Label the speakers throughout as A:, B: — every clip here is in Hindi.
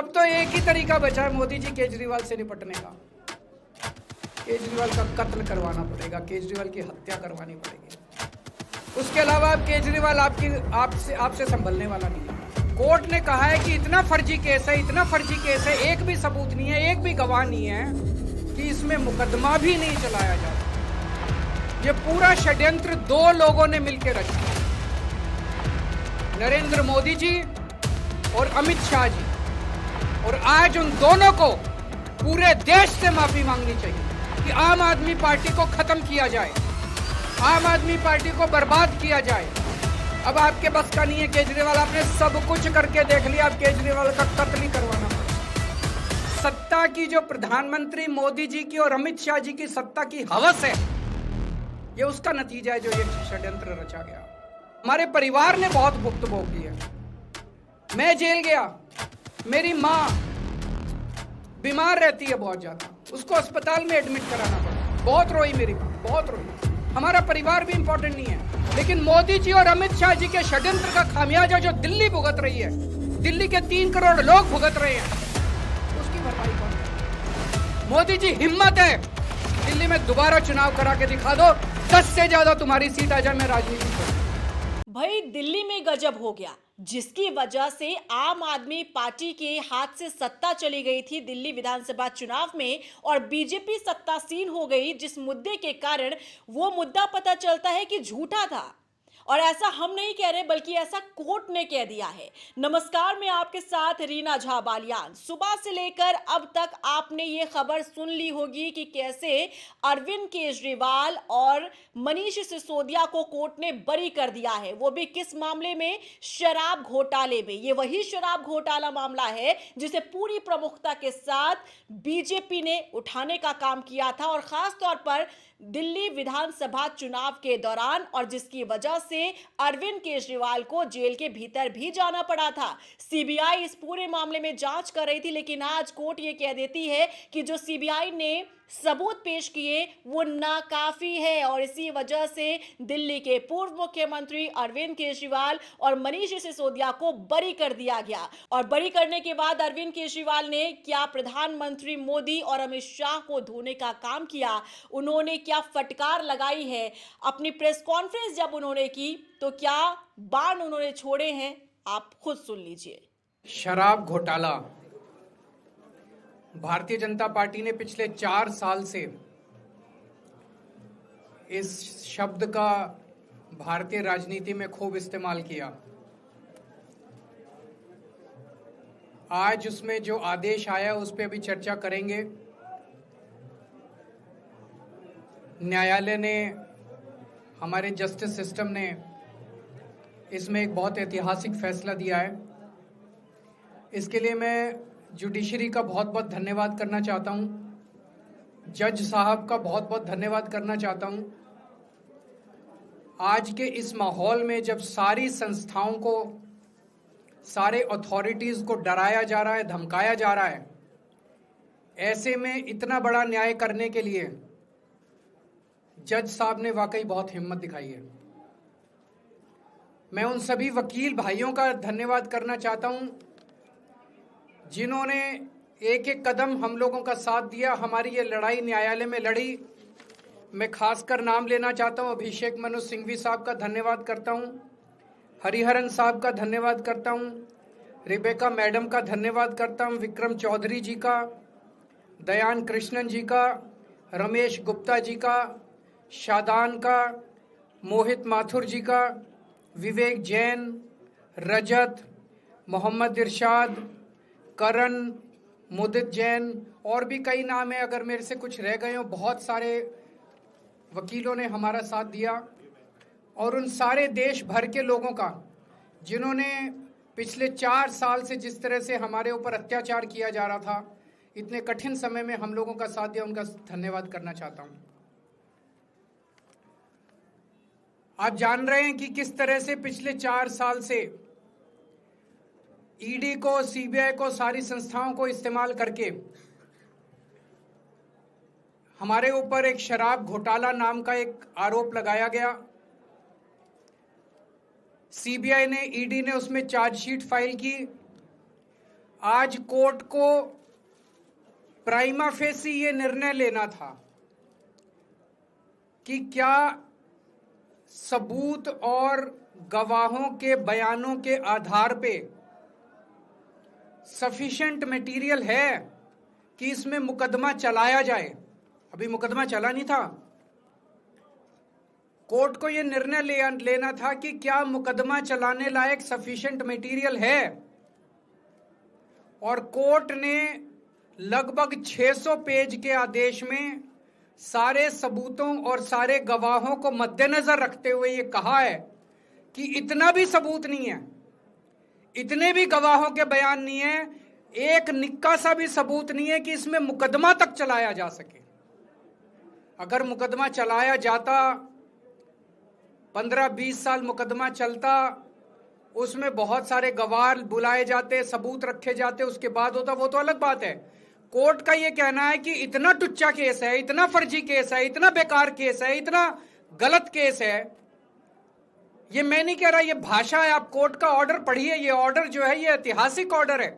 A: अब तो एक ही तरीका बचा है मोदी जी केजरीवाल से निपटने का। केजरीवाल का कत्ल करवाना पड़ेगा, केजरीवाल की हत्या करवानी पड़ेगी। उसके अलावा अब केजरीवाल आपसे संभलने वाला नहीं है। कोर्ट ने कहा है कि इतना फर्जी केस है, इतना फर्जी केस है, एक भी सबूत नहीं है, एक भी गवाह नहीं है कि इसमें मुकदमा भी नहीं चलाया जा सकता। ये पूरा षड्यंत्र दो लोगों ने मिलकर रचा, नरेंद्र मोदी जी और अमित शाह जी। और आज उन दोनों को पूरे देश से माफी मांगनी चाहिए कि आम आदमी पार्टी को खत्म किया जाए, आम आदमी पार्टी को बर्बाद किया जाए। अब आपके बस का नहीं है केजरीवाल, आपने सब कुछ करके देख लिया, अब केजरीवाल का कत्ल ही करवाना पड़ेगा। सत्ता की जो प्रधानमंत्री मोदी जी की और अमित शाह जी की सत्ता की हवस है, ये उसका नतीजा है जो ये षड्यंत्र रचा गया। हमारे परिवार ने बहुत भुगतान की है। मैं जेल गया, मेरी माँ बीमार रहती है बहुत ज्यादा, उसको अस्पताल में एडमिट कराना पड़ा, बहुत रोई मेरी माँ, बहुत रोई। हमारा परिवार भी इंपॉर्टेंट नहीं है, लेकिन मोदी जी और अमित शाह जी के षड्यंत्र का खामियाजा जो दिल्ली भुगत रही है, दिल्ली के 3 करोड़ लोग भुगत रहे हैं, उसकी भरपाई कौन करे? मोदी जी हिम्मत है दिल्ली में दोबारा चुनाव करा के दिखा दो, 10 से ज्यादा तुम्हारी सीट आ जाए, मैं राजनीति करूं।
B: भाई दिल्ली में गजब हो गया, जिसकी वजह से आम आदमी पार्टी के हाथ से सत्ता चली गई थी दिल्ली विधानसभा चुनाव में और बीजेपी सत्तासीन हो गई, जिस मुद्दे के कारण वो मुद्दा पता चलता है कि झूठा था। और ऐसा हम नहीं कह रहे, बल्कि ऐसा कोर्ट ने कह दिया है। नमस्कार, मैं आपके साथ रीना झा बालियान। सुबह से लेकर अब तक आपने ये खबर सुन ली होगी कि कैसे अरविंद केजरीवाल और मनीष सिसोदिया को कोर्ट ने बरी कर दिया है, वो भी किस मामले में? शराब घोटाले में। ये वही शराब घोटाला मामला है जिसे पूरी प्रमुखता के साथ बीजेपी ने उठाने का काम किया था, और खास तौर पर दिल्ली विधानसभा चुनाव के दौरान, और जिसकी वजह से अरविंद केजरीवाल को जेल के भीतर भी जाना पड़ा था। सीबीआई इस पूरे मामले में जांच कर रही थी, लेकिन आज कोर्ट ये कह देती है कि जो सीबीआई ने सबूत पेश किए वो नाकाफी है, और इसी वजह से दिल्ली के पूर्व मुख्यमंत्री अरविंद केजरीवाल और मनीष सिसोदिया को बरी कर दिया गया। और बरी करने के बाद अरविंद केजरीवाल ने क्या प्रधानमंत्री मोदी और अमित शाह को धोने का काम किया, उन्होंने क्या फटकार लगाई है। अपनी प्रेस कॉन्फ्रेंस जब उन्होंने की तो क्या बाण उन्होंने छोड़े हैं, आप खुद सुन लीजिए।
A: शराब घोटाला, भारतीय जनता पार्टी ने पिछले 4 साल से इस शब्द का भारतीय राजनीति में खूब इस्तेमाल किया। आज उसमें जो आदेश आया उस पर अभी चर्चा करेंगे। न्यायालय ने, हमारे जस्टिस सिस्टम ने इसमें एक बहुत ऐतिहासिक फैसला दिया है। इसके लिए मैं जुडिशरी का बहुत बहुत धन्यवाद करना चाहता हूं, जज साहब का बहुत बहुत धन्यवाद करना चाहता हूं। आज के इस माहौल में जब सारी संस्थाओं को, सारे अथॉरिटीज को डराया जा रहा है, धमकाया जा रहा है, ऐसे में इतना बड़ा न्याय करने के लिए जज साहब ने वाकई बहुत हिम्मत दिखाई है। मैं उन सभी वकील भाइयों का धन्यवाद करना चाहता हूं जिन्होंने एक एक कदम हम लोगों का साथ दिया, हमारी ये लड़ाई न्यायालय में लड़ी। मैं खासकर नाम लेना चाहता हूं, अभिषेक मनु सिंघवी साहब का धन्यवाद करता हूं, हरिहरन साहब का धन्यवाद करता हूं, रिबेका मैडम का धन्यवाद करता हूं, विक्रम चौधरी जी का, दयान कृष्णन जी का, रमेश गुप्ता जी का, शादान का, मोहित माथुर जी का, विवेक जैन, रजत, मोहम्मद इरशाद, करण, मुदित जैन, और भी कई नाम है, अगर मेरे से कुछ रह गए हो। बहुत सारे वकीलों ने हमारा साथ दिया, और उन सारे देश भर के लोगों का जिन्होंने पिछले 4 साल से जिस तरह से हमारे ऊपर अत्याचार किया जा रहा था, इतने कठिन समय में हम लोगों का साथ दिया, उनका धन्यवाद करना चाहता हूं। आप जान रहे हैं कि किस तरह से पिछले 4 साल से ईडी को, सीबीआई को, सारी संस्थाओं को इस्तेमाल करके हमारे ऊपर एक शराब घोटाला नाम का एक आरोप लगाया गया। सीबीआई ने, ईडी ने उसमें चार्जशीट फाइल की। आज कोर्ट को प्राइमा फेसी ये निर्णय लेना था कि क्या सबूत और गवाहों के बयानों के आधार पे सफिशिएंट मटेरियल है कि इसमें मुकदमा चलाया जाए। अभी मुकदमा चला नहीं था। कोर्ट को यह निर्णय लेना था कि क्या मुकदमा चलाने लायक सफिशिएंट मटेरियल है, और कोर्ट ने लगभग 600 पेज के आदेश में सारे सबूतों और सारे गवाहों को मद्देनजर रखते हुए ये कहा है कि इतना भी सबूत नहीं है, इतने भी गवाहों के बयान नहीं है, एक निक्का सा भी सबूत नहीं है कि इसमें मुकदमा तक चलाया जा सके। अगर मुकदमा चलाया जाता, 15-20 साल मुकदमा चलता, उसमें बहुत सारे गवाह बुलाए जाते, सबूत रखे जाते, उसके बाद होता, वो तो अलग बात है। कोर्ट का ये कहना है कि इतना टुच्चा केस है, इतना फर्जी केस है, इतना बेकार केस है, इतना गलत केस है। ये मैं नहीं कह रहा, ये भाषा है। आप कोर्ट का ऑर्डर पढ़िए। ये ऑर्डर जो है ये ऐतिहासिक ऑर्डर है।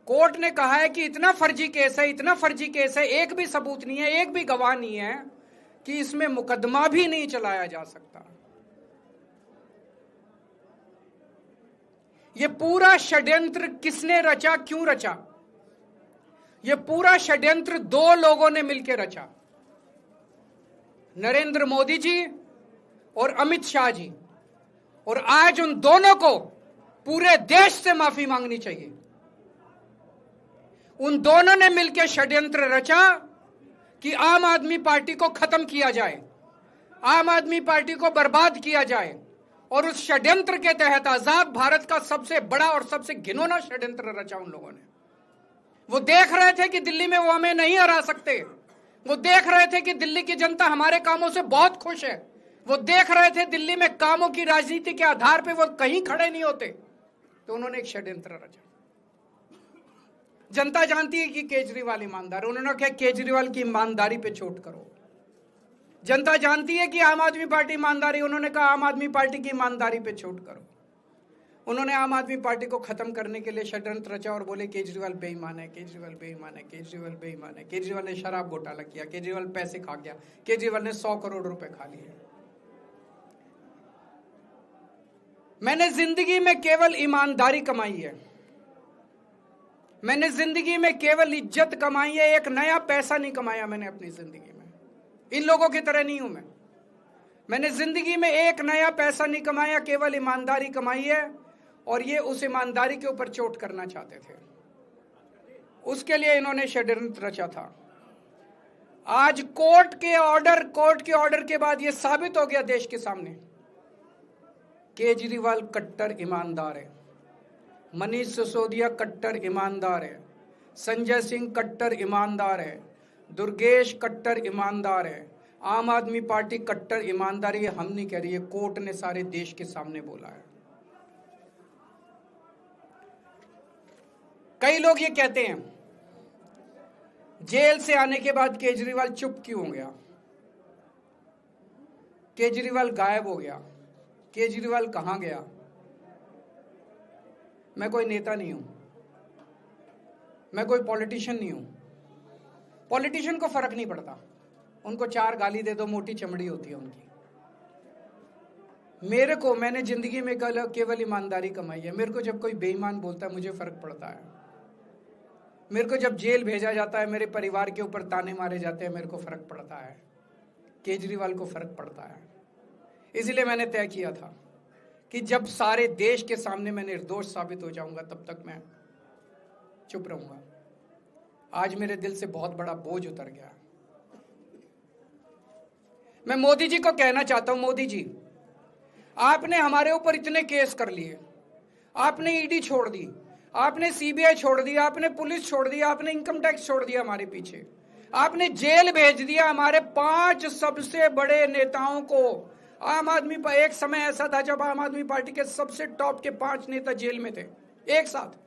A: कोर्ट ने कहा है कि इतना फर्जी केस है, इतना फर्जी केस है, एक भी सबूत नहीं है, एक भी गवाह नहीं है कि इसमें मुकदमा भी नहीं चलाया जा सकता। ये पूरा षड्यंत्र किसने रचा, क्यों रचा? ये पूरा षड्यंत्र 2 लोगों ने मिलकर रचा, नरेंद्र मोदी जी और अमित शाह जी। और आज उन दोनों को पूरे देश से माफी मांगनी चाहिए। उन दोनों ने मिलकर षड्यंत्र रचा कि आम आदमी पार्टी को खत्म किया जाए, आम आदमी पार्टी को बर्बाद किया जाए। और उस षड्यंत्र के तहत आजाद भारत का सबसे बड़ा और सबसे घिनौना षड्यंत्र रचा उन लोगों ने। वो देख रहे थे कि दिल्ली में वो हमें नहीं हरा सकते। वो देख रहे थे कि दिल्ली की जनता हमारे कामों से बहुत खुश है। वो देख रहे थे दिल्ली में कामों की राजनीति के आधार पे वो कहीं खड़े नहीं होते। तो उन्होंने एक षड्यंत्र रचा। जनता जानती है कि केजरीवाल ईमानदार, उन्होंने कहा केजरीवाल की ईमानदारी पे चोट करो। जनता जानती है कि आम आदमी पार्टी ईमानदारी, उन्होंने कहा आम आदमी पार्टी की ईमानदारी पे चोट करो। उन्होंने आम आदमी पार्टी को खत्म करने के लिए षड्यंत्र रचा और बोले केजरीवाल बेईमान है, केजरीवाल बेईमान है, केजरीवाल बेईमान है, केजरीवाल ने शराब घोटाला किया, केजरीवाल पैसे खा गया, केजरीवाल ने 100 करोड़ रुपए खा लिए। मैंने जिंदगी में केवल ईमानदारी कमाई है, मैंने जिंदगी में केवल इज्जत कमाई है, एक नया पैसा नहीं कमाया मैंने अपनी जिंदगी में। इन लोगों की तरह नहीं हूं मैं। मैंने जिंदगी में एक नया पैसा नहीं कमाया, केवल ईमानदारी कमाई है। और ये उस ईमानदारी के ऊपर चोट करना चाहते थे, उसके लिए इन्होंने षड्यंत्र रचा था। आज कोर्ट के ऑर्डर के बाद ये साबित हो गया देश के सामने, केजरीवाल कट्टर ईमानदार है, मनीष सिसोदिया कट्टर ईमानदार है, संजय सिंह कट्टर ईमानदार है, दुर्गेश कट्टर ईमानदार है, आम आदमी पार्टी कट्टर ईमानदारी है। हम नहीं कह रही है, कोर्ट ने सारे देश के सामने बोला है। कई लोग ये कहते हैं जेल से आने के बाद केजरीवाल चुप क्यों हो गया, केजरीवाल गायब हो गया, केजरीवाल कहां गया? मैं कोई नेता नहीं हूं, मैं कोई पॉलिटिशियन नहीं हूं। पॉलिटिशियन को फर्क नहीं पड़ता, उनको 4 गाली दे दो, मोटी चमड़ी होती है उनकी। मैंने जिंदगी में केवल ईमानदारी कमाई है। मेरे को जब कोई बेईमान बोलता है मुझे फर्क पड़ता है। मेरे को जब जेल भेजा जाता है, मेरे परिवार के ऊपर ताने मारे जाते हैं, मेरे को फर्क पड़ता है। केजरीवाल को फर्क पड़ता है। इसलिए मैंने तय किया था कि जब सारे देश के सामने मैं निर्दोष साबित हो जाऊंगा तब तक मैं चुप रहूंगा। आज मेरे दिल से बहुत बड़ा बोझ उतर गया। मैं मोदी जी को कहना चाहता हूं, मोदी जी, आपने हमारे ऊपर इतने केस कर लिए, आपने ईडी छोड़ दी, आपने सीबीआई छोड़ दिया, आपने पुलिस छोड़ दिया, आपने इनकम टैक्स छोड़ दिया हमारे पीछे, आपने जेल भेज दिया हमारे 5 सबसे बड़े नेताओं को। आम आदमी पर एक समय ऐसा था जब आम आदमी पार्टी के सबसे टॉप के 5 नेता जेल में थे एक साथ।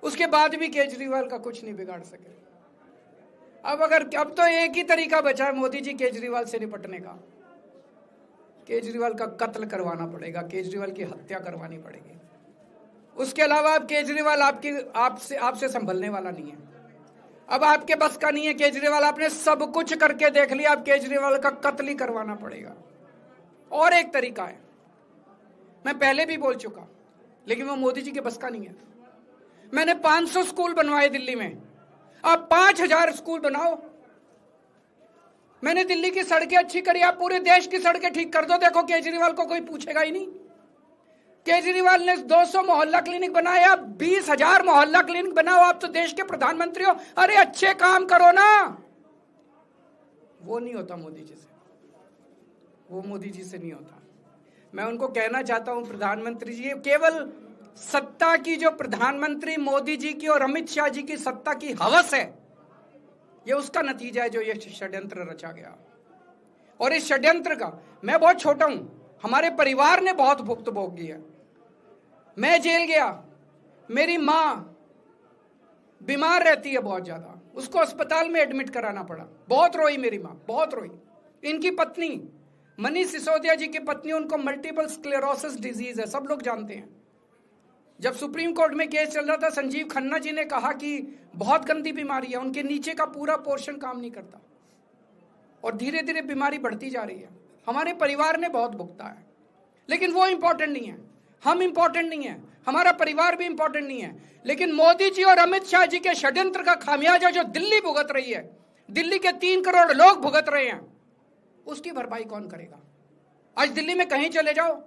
A: उसके बाद भी केजरीवाल का कुछ नहीं बिगाड़ सके। अब तो एक ही तरीका बचा है मोदी जी केजरीवाल से निपटने का, केजरीवाल का कत्ल करवाना पड़ेगा, केजरीवाल की हत्या करवानी पड़ेगी। उसके अलावा अब केजरीवाल आपसे संभलने वाला नहीं है। अब आपके बस का नहीं है केजरीवाल, आपने सब कुछ करके देख लिया, अब केजरीवाल का कत्ल ही करवाना पड़ेगा। और एक तरीका है, मैं पहले भी बोल चुका, लेकिन वो मोदी जी के बस का नहीं है। मैंने 500 स्कूल बनवाए दिल्ली में, आप 5000 स्कूल बनाओ। मैंने दिल्ली की सड़कें अच्छी करी, आप पूरे देश की सड़कें ठीक कर दो, देखो केजरीवाल को कोई पूछेगा ही नहीं। केजरीवाल ने 200 मोहल्ला क्लिनिक बनाए, आप 20,000 मोहल्ला क्लिनिक बनाओ, आप तो देश के प्रधानमंत्री हो। अरे अच्छे काम करो ना। वो नहीं होता मोदी जी से, वो मोदी जी से नहीं होता। मैं उनको कहना चाहता हूं, प्रधानमंत्री जी, केवल सत्ता की जो प्रधानमंत्री मोदी जी की और अमित शाह जी की सत्ता की हवस है, ये उसका नतीजा है जो ये षड्यंत्र रचा गया। और इस षड्यंत्र का मैं बहुत छोटा हूं, हमारे परिवार ने बहुत भुगत भोगी है। मैं जेल गया, मेरी मां बीमार रहती है बहुत ज्यादा, उसको अस्पताल में एडमिट कराना पड़ा, बहुत रोई मेरी मां, बहुत रोई। इनकी पत्नी मनीष सिसोदिया जी की पत्नी, उनको मल्टीपल स्क्लेरोसिस डिजीज है, सब लोग जानते हैं। जब सुप्रीम कोर्ट में केस चल रहा था, संजीव खन्ना जी ने कहा कि बहुत गंदी बीमारी है, उनके नीचे का पूरा पोर्शन काम नहीं करता और धीरे धीरे बीमारी बढ़ती जा रही है। हमारे परिवार ने बहुत भुगता है, लेकिन वो इंपॉर्टेंट नहीं है, हम इंपॉर्टेंट नहीं है, हमारा परिवार भी इंपॉर्टेंट नहीं है। लेकिन मोदी जी और अमित शाह जी के षड्यंत्र का खामियाजा जो दिल्ली भुगत रही है, दिल्ली के 3 करोड़ लोग भुगत रहे हैं, उसकी भरपाई कौन करेगा? आज दिल्ली में कहीं चले जाओ,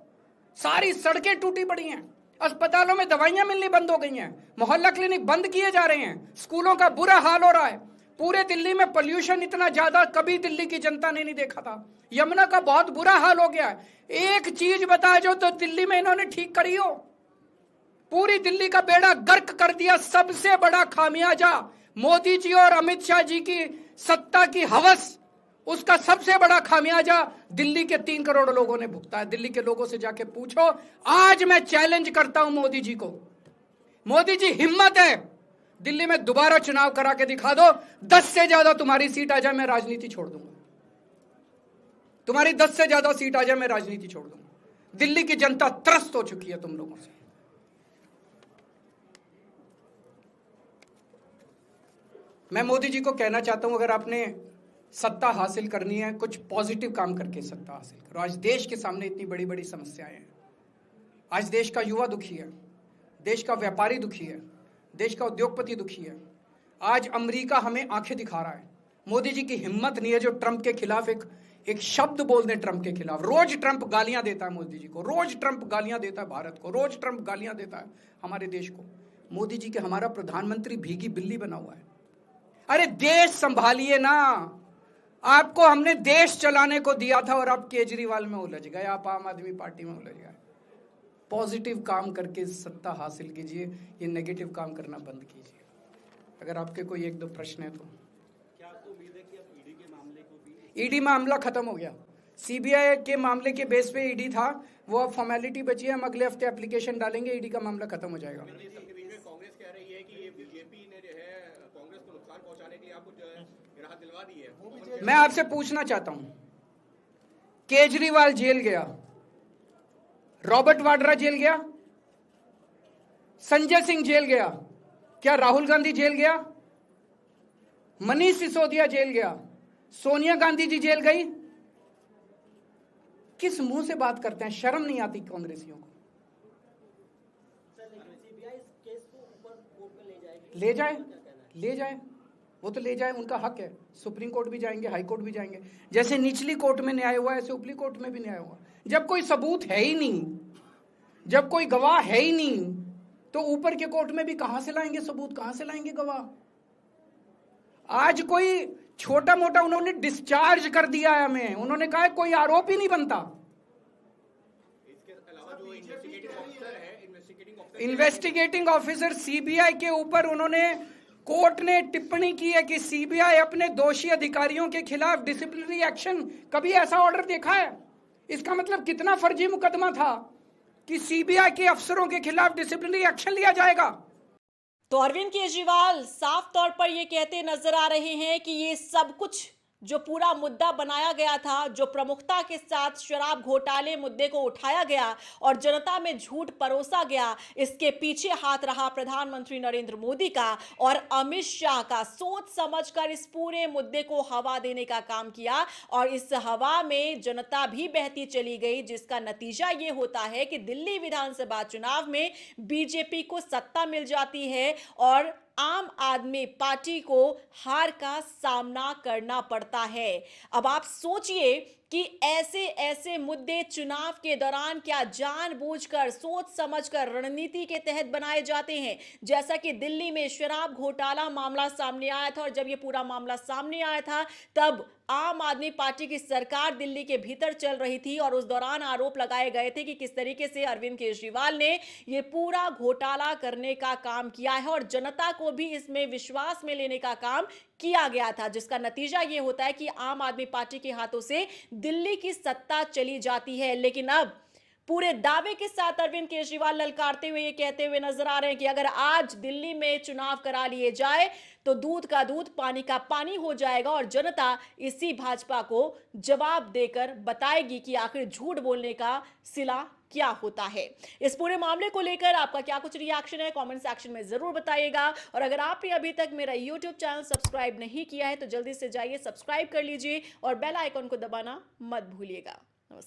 A: सारी सड़कें टूटी पड़ी हैं, अस्पतालों में दवाइयां मिलनी बंद हो गई हैं, मोहल्ला क्लिनिक बंद किए जा रहे हैं, स्कूलों का बुरा हाल हो रहा है। पूरे दिल्ली में पोल्यूशन इतना ज्यादा कभी दिल्ली की जनता ने नहीं देखा था। यमुना का बहुत बुरा हाल हो गया है। एक चीज बता जो तो दिल्ली में इन्होंने ठीक करी हो, पूरी दिल्ली का बेड़ा गर्क कर दिया। सबसे बड़ा खामियाजा मोदी जी और अमित शाह जी की सत्ता की हवस, उसका सबसे बड़ा खामियाजा दिल्ली के 3 करोड़ लोगों ने भुगता है। दिल्ली के लोगों से जाके पूछो। आज मैं चैलेंज करता हूं मोदी जी को, मोदी जी हिम्मत है दिल्ली में दोबारा चुनाव करा के दिखा दो, 10 से ज्यादा तुम्हारी सीट आ जाए, मैं राजनीति छोड़ दूंगा। तुम्हारी 10 से ज्यादा सीट आ जाए, मैं राजनीति छोड़ दूंगा। दिल्ली की जनता त्रस्त हो चुकी है तुम लोगों से। मैं मोदी जी को कहना चाहता हूं, अगर आपने सत्ता हासिल करनी है, कुछ पॉजिटिव काम करके सत्ता हासिल करो। आज देश के सामने इतनी बड़ी बड़ी समस्याएं हैं। आज देश का युवा दुखी है, देश का व्यापारी दुखी है, देश का उद्योगपति दुखी है। आज अमेरिका हमें आंखें दिखा रहा है। मोदी जी की हिम्मत नहीं है जो ट्रंप के खिलाफ एक शब्द बोल दें। ट्रंप के खिलाफ रोज ट्रंप गालियां देता है मोदी जी को, रोज ट्रंप गालियां देता है भारत को, रोज ट्रंप गालियां देता है हमारे देश को। मोदी जी के हमारा प्रधानमंत्री भीगी बिल्ली बना हुआ है। अरे देश संभालिए ना, आपको हमने देश चलाने को दिया था और आप केजरीवाल में उलझ गए, आप आम आदमी पार्टी में उलझ गए। पॉजिटिव काम करके सत्ता हासिल कीजिए, ये नेगेटिव काम करना बंद कीजिए। अगर आपके कोई 1-2 प्रश्न है तो।
C: क्या आपको उम्मीद है कि अब ईडी के मामले को भी?
A: ईडी मामला खत्म हो गया। सीबीआई के मामले के बेस पे ईडी था, वो अब फॉर्मेलिटी बची है। हम अगले हफ्ते एप्लीकेशन डालेंगे, ईडी का मामला खत्म हो जाएगा।
C: कांग्रेस कह रही है कि ये बीजेपी ने जो है कांग्रेस को नुकसान पहुंचाने के लिए आपको जो है राहत दिलवा दी है।
A: मैं आपसे पूछना चाहता हूं, केजरीवाल जेल गया, रॉबर्ट वाड्रा जेल गया, संजय सिंह जेल गया, क्या राहुल गांधी जेल गया? मनीष सिसोदिया जेल गया, सोनिया गांधी जी जेल गई? किस मुंह से बात करते हैं? शर्म नहीं आती कांग्रेसियों को? ले जाए, ले जाए, वो तो ले जाए, उनका हक है। सुप्रीम कोर्ट भी जाएंगे, हाई कोर्ट भी जाएंगे। जैसे निचली कोर्ट में न्याय हुआ, ऐसे ऊपरी कोर्ट में भी न्याय हुआ। जब कोई सबूत है ही नहीं, जब कोई गवाह है ही नहीं, तो ऊपर के कोर्ट में भी कहां से लाएंगे सबूत, कहां से लाएंगे गवाह? आज कोई छोटा मोटा उन्होंने डिस्चार्ज कर दिया है हमें, उन्होंने कहा है कोई आरोप ही नहीं बनता।
C: इसके अलावा जो
A: इन्वेस्टिगेटिंग ऑफिसर सीबीआई के ऊपर उन्होंने, कोर्ट ने टिप्पणी की है कि सीबीआई अपने दोषी अधिकारियों के खिलाफ डिसिप्लिनरी एक्शन, कभी ऐसा ऑर्डर देखा है? इसका मतलब कितना फर्जी मुकदमा था कि सीबीआई के अफसरों के खिलाफ डिसिप्लिनरी एक्शन लिया जाएगा।
B: तो अरविंद केजरीवाल साफ तौर पर ये कहते नजर आ रहे हैं कि ये सब कुछ जो पूरा मुद्दा बनाया गया था, जो प्रमुखता के साथ शराब घोटाले मुद्दे को उठाया गया और जनता में झूठ परोसा गया, इसके पीछे हाथ रहा प्रधानमंत्री नरेंद्र मोदी का और अमित शाह का। सोच समझकर इस पूरे मुद्दे को हवा देने का काम किया और इस हवा में जनता भी बहती चली गई, जिसका नतीजा यह होता है कि दिल्ली विधानसभा चुनाव में बीजेपी को सत्ता मिल जाती है और आम आदमी पार्टी को हार का सामना करना पड़ता है। अब आप सोचिए कि ऐसे ऐसे मुद्दे चुनाव के दौरान क्या जानबूझकर सोच समझकर रणनीति के तहत बनाए जाते हैं। जैसा कि दिल्ली में शराब घोटाला मामला सामने आया था और जब यह पूरा मामला सामने आया था तब आम आदमी पार्टी की सरकार दिल्ली के भीतर चल रही थी और उस दौरान आरोप लगाए गए थे कि किस तरीके से अरविंद केजरीवाल ने यह पूरा घोटाला करने का काम किया है और जनता को भी इसमें विश्वास में लेने का काम किया गया था, जिसका नतीजा यह होता है कि आम आदमी पार्टी के हाथों से दिल्ली की सत्ता चली जाती है। लेकिन अब पूरे दावे के साथ अरविंद केजरीवाल ललकारते हुए ये कहते हुए नजर आ रहे हैं कि अगर आज दिल्ली में चुनाव करा लिए जाए तो दूध का दूध पानी का पानी हो जाएगा और जनता इसी भाजपा को जवाब देकर बताएगी कि आखिर झूठ बोलने का सिला क्या होता है। इस पूरे मामले को लेकर आपका क्या कुछ रिएक्शन है, कमेंट सेक्शन में जरूर बताइएगा। और अगर आपने अभी तक मेरा YouTube चैनल सब्सक्राइब नहीं किया है तो जल्दी से जाइए सब्सक्राइब कर लीजिए और बेल आइकन को दबाना मत भूलिएगा।